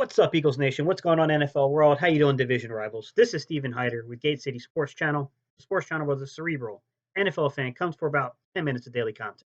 What's up, Eagles Nation? What's going on, NFL world? How you doing, division rivals? This is Steven Hyder with Gate City Sports Channel, the sports channel where the cerebral NFL fan comes for about 10 minutes of daily content.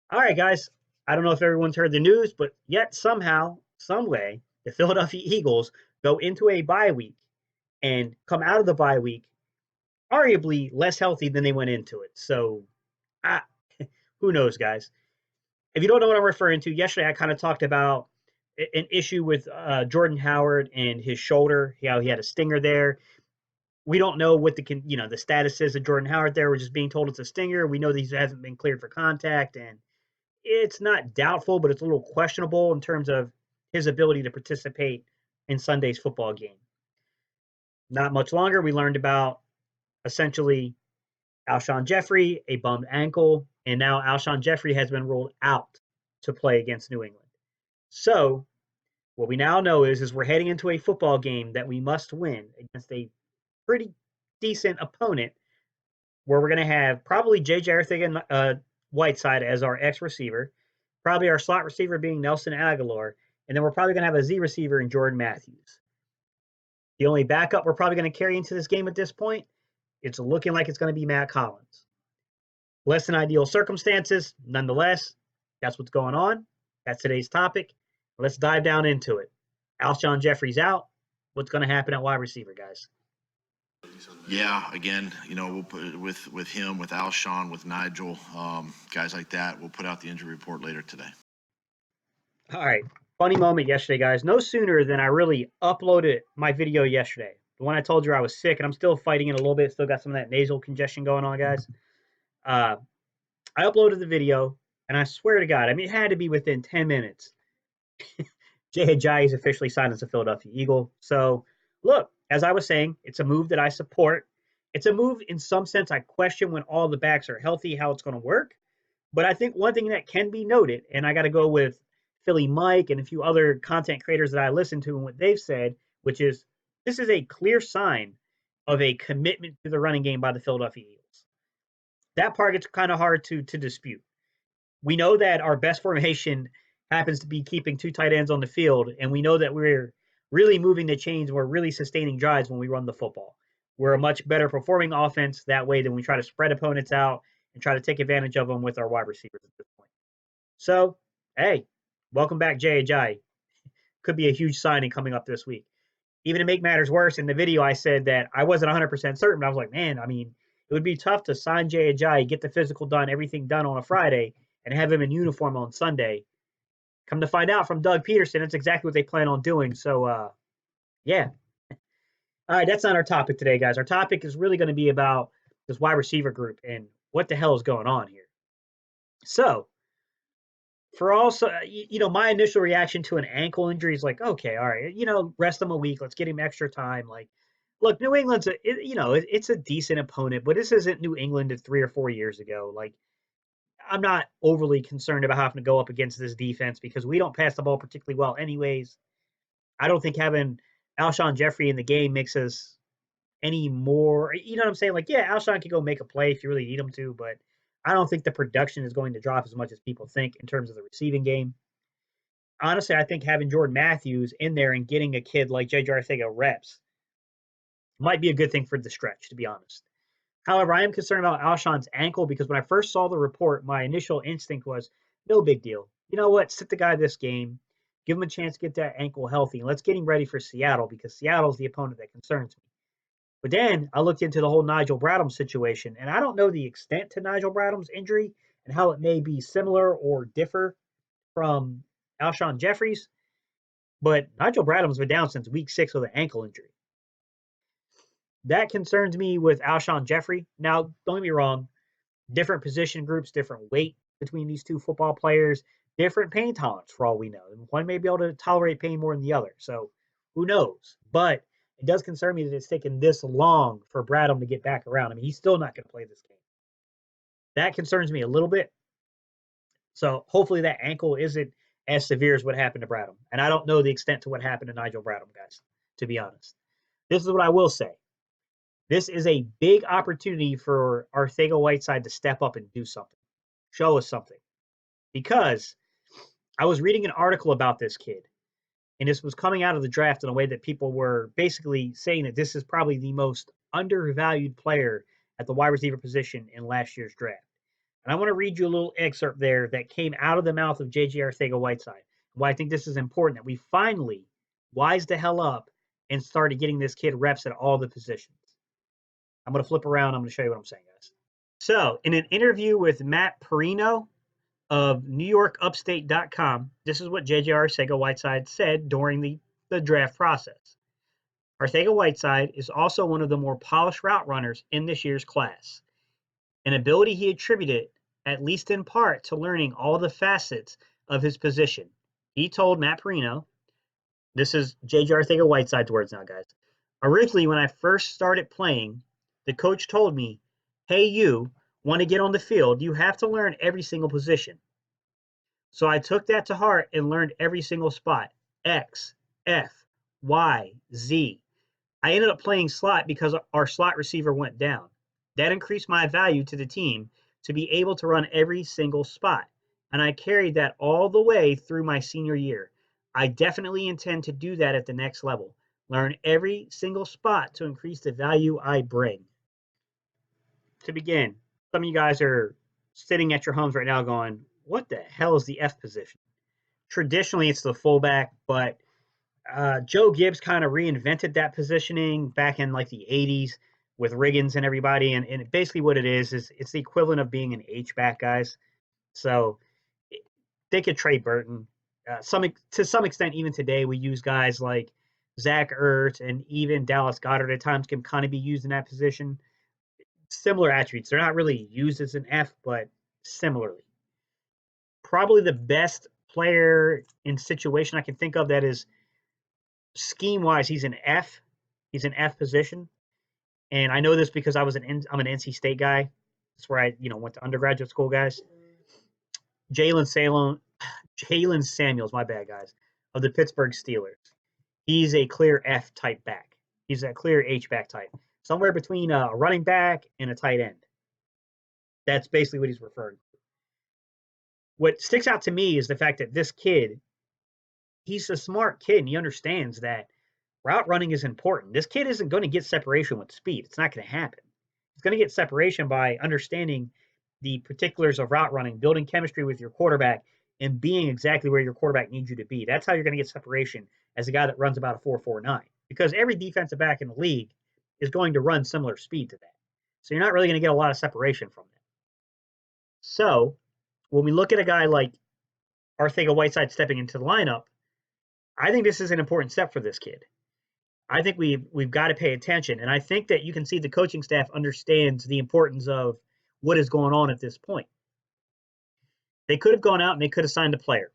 All right, guys. I don't know if everyone's heard the news, but yet somehow, some way, the Philadelphia Eagles go into a bye week and come out of the bye week arguably less healthy than they went into it. So, ah, who knows, guys? If you don't know what I'm referring to, yesterday I kind of talked about an issue with Jordan Howard and his shoulder, how he had a stinger there. We don't know what the status is of Jordan Howard there. We're just being told it's a stinger. We know that he hasn't been cleared for contact, and it's not doubtful, but it's a little questionable in terms of his ability to participate in Sunday's football game. Not much longer, we learned about essentially Alshon Jeffrey, a bummed ankle, and now Alshon Jeffrey has been ruled out to play against New England. So what we now know is we're heading into a football game that we must win against a pretty decent opponent, where we're going to have probably J.J. Arcega-Whiteside as our X receiver, probably our slot receiver being Nelson Aguilar, and then we're probably going to have a Z receiver in Jordan Matthews. The only backup we're probably going to carry into this game at this point, it's looking like it's going to be Matt Collins. Less than ideal circumstances, nonetheless, that's what's going on. That's today's topic. Let's dive down into it. Alshon Jeffrey's out. What's going to happen at wide receiver, guys? Yeah, again, we'll put with him, with Alshon, with Nigel, guys like that. We'll put out the injury report later today. All right. Funny moment yesterday, guys. No sooner than I really uploaded my video yesterday. The one I told you I was sick, and I'm still fighting it a little bit. Still got some of that nasal congestion going on, guys. I uploaded the video, and I swear to God, it had to be within 10 minutes. Jay Ajayi is officially signed as a Philadelphia Eagle. So, look, as I was saying, it's a move that I support. It's a move in some sense I question when all the backs are healthy, how it's going to work. But I think one thing that can be noted, and I got to go with Philly Mike and a few other content creators that I listen to and what they've said, which is this is a clear sign of a commitment to the running game by the Philadelphia Eagles. That part gets kind of hard to dispute. We know that our best formation happens to be keeping two tight ends on the field, and we know that we're really moving the chains. We're really sustaining drives when we run the football. We're a much better performing offense that way than we try to spread opponents out and try to take advantage of them with our wide receivers at this point. So, hey, welcome back, Jay Ajayi. Could be a huge signing coming up this week. Even to make matters worse, in the video I said that I wasn't 100% certain. I was like, man, it would be tough to sign Jay Ajayi, get the physical done, everything done on a Friday, and have him in uniform on Sunday. Come to find out from Doug Peterson, that's exactly what they plan on doing. So, yeah. All right, that's not our topic today, guys. Our topic is really going to be about this wide receiver group and what the hell is going on here. So, for also, my initial reaction to an ankle injury is like, okay, all right, rest him a week. Let's get him extra time. Like, look, New England's, it's a decent opponent, but this isn't New England of 3 or 4 years ago. Like, I'm not overly concerned about having to go up against this defense because we don't pass the ball particularly well anyways. I don't think having Alshon Jeffrey in the game makes us any more, you know what I'm saying? Like, yeah, Alshon can go make a play if you really need him to, but I don't think the production is going to drop as much as people think in terms of the receiving game. Honestly, I think having Jordan Matthews in there and getting a kid like J.J. Arcega reps might be a good thing for the stretch, to be honest. However, I am concerned about Alshon's ankle because when I first saw the report, my initial instinct was, no big deal. You know what? Sit the guy this game. Give him a chance to get that ankle healthy. And let's get him ready for Seattle because Seattle's the opponent that concerns me. But then I looked into the whole Nigel Bradham situation, and I don't know the extent to Nigel Bradham's injury and how it may be similar or differ from Alshon Jeffrey's. But Nigel Bradham's been down since week 6 with an ankle injury. That concerns me with Alshon Jeffrey. Now, don't get me wrong, different position groups, different weight between these two football players, different pain tolerance for all we know. One may be able to tolerate pain more than the other. So who knows? But it does concern me that it's taken this long for Bradham to get back around. He's still not going to play this game. That concerns me a little bit. So hopefully that ankle isn't as severe as what happened to Bradham. And I don't know the extent to what happened to Nigel Bradham, guys, to be honest. This is what I will say. This is a big opportunity for Arcega-Whiteside to step up and do something. Show us something. Because I was reading an article about this kid. And this was coming out of the draft in a way that people were basically saying that this is probably the most undervalued player at the wide receiver position in last year's draft. And I want to read you a little excerpt there that came out of the mouth of J.J. Arcega-Whiteside. Why I think this is important that we finally wised the hell up and started getting this kid reps at all the positions. I'm going to flip around. I'm going to show you what I'm saying, guys. So, in an interview with Matt Perino of NewYorkUpstate.com, this is what J.J. Arcega-Whiteside said during the draft process. Arcega-Whiteside is also one of the more polished route runners in this year's class, an ability he attributed, at least in part, to learning all the facets of his position. He told Matt Perino, this is J.J. Arcega-Whiteside's words now, guys. Originally, when I first started playing, the coach told me, hey, you want to get on the field, you have to learn every single position. So I took that to heart and learned every single spot, X, F, Y, Z. I ended up playing slot because our slot receiver went down. That increased my value to the team to be able to run every single spot. And I carried that all the way through my senior year. I definitely intend to do that at the next level. Learn every single spot to increase the value I bring. To begin, some of you guys are sitting at your homes right now going, what the hell is the F position? Traditionally, it's the fullback, but Joe Gibbs kind of reinvented that positioning back in like the 80s with Riggins and everybody. And basically what it is it's the equivalent of being an H-back, guys. So think of Trey Burton. To some extent, even today, we use guys like Zach Ertz and even Dallas Goedert at times can kind of be used in that position. Similar attributes. They're not really used as an F, but similarly. Probably the best player in situation I can think of that is scheme wise, he's an F. He's an F position. And I know this because I'm an NC State guy. That's where I, went to undergraduate school, guys. Jalen Samuels, my bad, guys, of the Pittsburgh Steelers. He's a clear F type back. He's a clear H back type, somewhere between a running back and a tight end. That's basically what he's referring to. What sticks out to me is the fact that this kid, he's a smart kid and he understands that route running is important. This kid isn't going to get separation with speed. It's not going to happen. He's going to get separation by understanding the particulars of route running, building chemistry with your quarterback, and being exactly where your quarterback needs you to be. That's how you're going to get separation as a guy that runs about a 4.49. Because every defensive back in the league is going to run similar speed to that. So you're not really going to get a lot of separation from that. So when we look at a guy like Arcega-Whiteside stepping into the lineup, I think this is an important step for this kid. I think we've got to pay attention, and I think that you can see the coaching staff understands the importance of what is going on at this point. They could have gone out and they could have signed a player.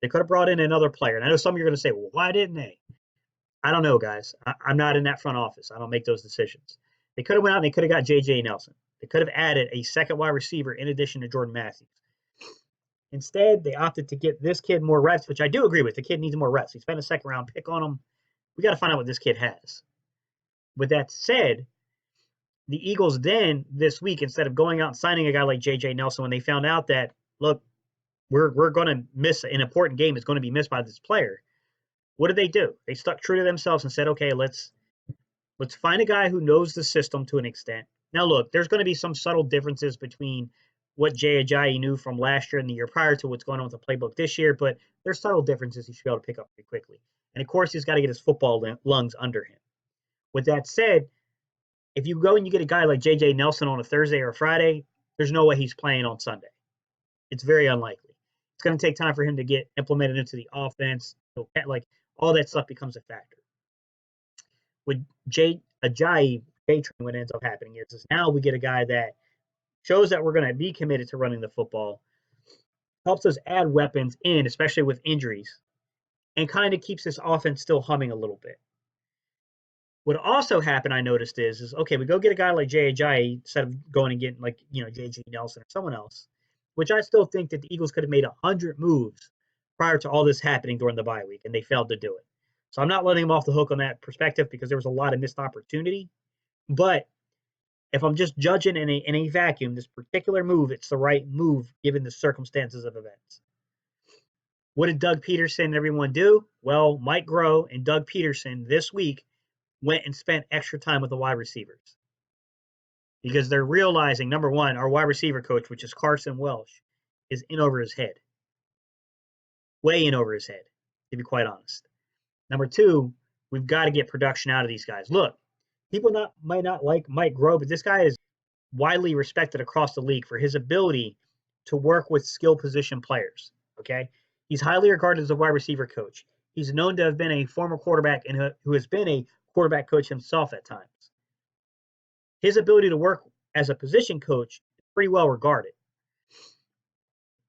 They could have brought in another player. And I know some of you are going to say, well, why didn't they? I don't know, guys. I'm not in that front office. I don't make those decisions. They could have went out and they could have got J.J. Nelson. They could have added a second wide receiver in addition to Jordan Matthews. Instead, they opted to get this kid more reps, which I do agree with. The kid needs more reps. He spent a second round pick on him. We got to find out what this kid has. With that said, the Eagles then this week, instead of going out and signing a guy like J.J. Nelson, when they found out that, look, we're going to miss an important game, it's going to be missed by this player. What did they do? They stuck true to themselves and said, okay, let's find a guy who knows the system to an extent. Now, look, there's going to be some subtle differences between what Jay Ajayi knew from last year and the year prior to what's going on with the playbook this year, but there's subtle differences he should be able to pick up pretty quickly. And of course, he's got to get his football lungs under him. With that said, if you go and you get a guy like J.J. Nelson on a Thursday or a Friday, there's no way he's playing on Sunday. It's very unlikely. It's going to take time for him to get implemented into the offense. Like all that stuff becomes a factor. With Jay Ajayi, what ends up happening is now we get a guy that shows that we're going to be committed to running the football, helps us add weapons in, especially with injuries, and kind of keeps this offense still humming a little bit. What also happened, I noticed, is okay, we go get a guy like Jay Ajayi instead of going and getting like, J.J. Nelson or someone else, which I still think that the Eagles could have made 100 moves prior to all this happening during the bye week, and they failed to do it. So I'm not letting them off the hook on that perspective because there was a lot of missed opportunity. But if I'm just judging in a vacuum, this particular move, it's the right move given the circumstances of events. What did Doug Peterson and everyone do? Well, Mike Groh and Doug Peterson this week went and spent extra time with the wide receivers because they're realizing, number one, our wide receiver coach, which is Carson Welsh, is in over his head, way in over his head, to be quite honest. Number two, we've got to get production out of these guys. Look, people might not like Mike Groh, but this guy is widely respected across the league for his ability to work with skill position players. Okay, he's highly regarded as a wide receiver coach. He's known to have been a former quarterback and who has been a quarterback coach himself at times. His ability to work as a position coach is pretty well regarded.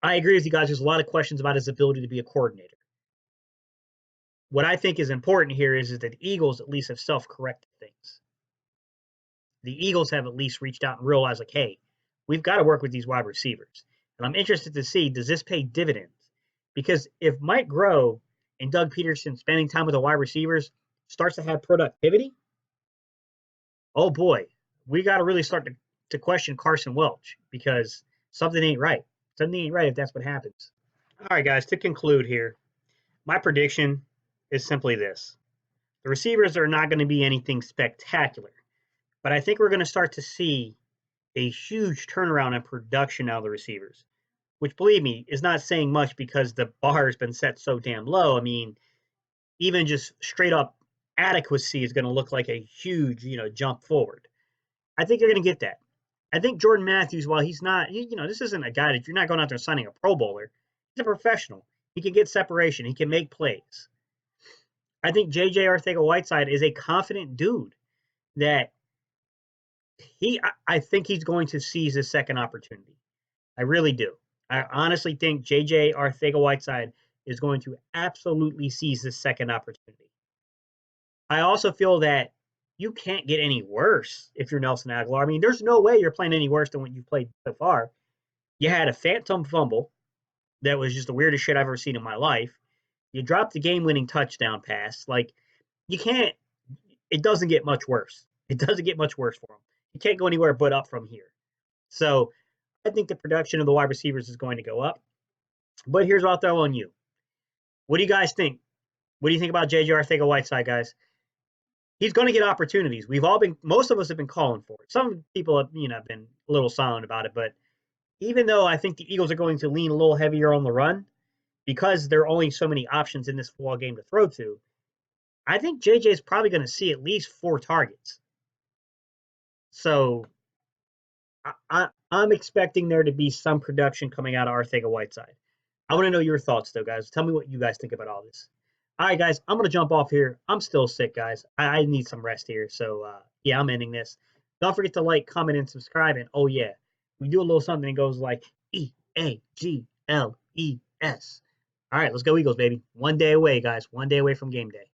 I agree with you guys. There's a lot of questions about his ability to be a coordinator. What I think is important here is that the Eagles at least have self-corrected things. The Eagles have at least reached out and realized, like, hey, we've got to work with these wide receivers. And I'm interested to see, does this pay dividends? Because if Mike Groh and Doug Peterson spending time with the wide receivers starts to have productivity, oh boy, we got to really start to question Carson Welch because something ain't right. Something ain't right if that's what happens. All right, guys, to conclude here, my prediction is simply this. The receivers are not going to be anything spectacular, but I think we're going to start to see a huge turnaround in production out of the receivers, which, believe me, is not saying much because the bar has been set so damn low. I mean, even just straight up adequacy is going to look like a huge, jump forward. I think you're going to get that. I think Jordan Matthews, while he's not, this isn't a guy that you're not going out there signing a Pro Bowler. He's a professional. He can get separation. He can make plays. I think J.J. Arcega-Whiteside is a confident dude that I think he's going to seize his second opportunity. I really do. I honestly think J.J. Arcega-Whiteside is going to absolutely seize this second opportunity. I also feel that you can't get any worse if you're Nelson Agholor. I mean, there's no way you're playing any worse than what you've played so far. You had a phantom fumble that was just the weirdest shit I've ever seen in my life. You dropped the game-winning touchdown pass. Like, you can't – it doesn't get much worse. It doesn't get much worse for him. You can't go anywhere but up from here. So I think the production of the wide receivers is going to go up. But here's what I'll throw on you. What do you guys think? What do you think about J.J. Arcega-Whiteside, guys? He's going to get opportunities. Most of us have been calling for it. Some people have, been a little silent about it. But even though I think the Eagles are going to lean a little heavier on the run, because there are only so many options in this football game to throw to, I think JJ is probably going to see at least 4 targets. So I'm expecting there to be some production coming out of Arcega-Whiteside. I want to know your thoughts, though, guys. Tell me what you guys think about all this. All right, guys, I'm going to jump off here. I'm still sick, guys. I need some rest here. So, yeah, I'm ending this. Don't forget to like, comment, and subscribe. And, oh, yeah, we do a little something that goes like EAGLES. All right, let's go Eagles, baby. One day away, guys. One day away from game day.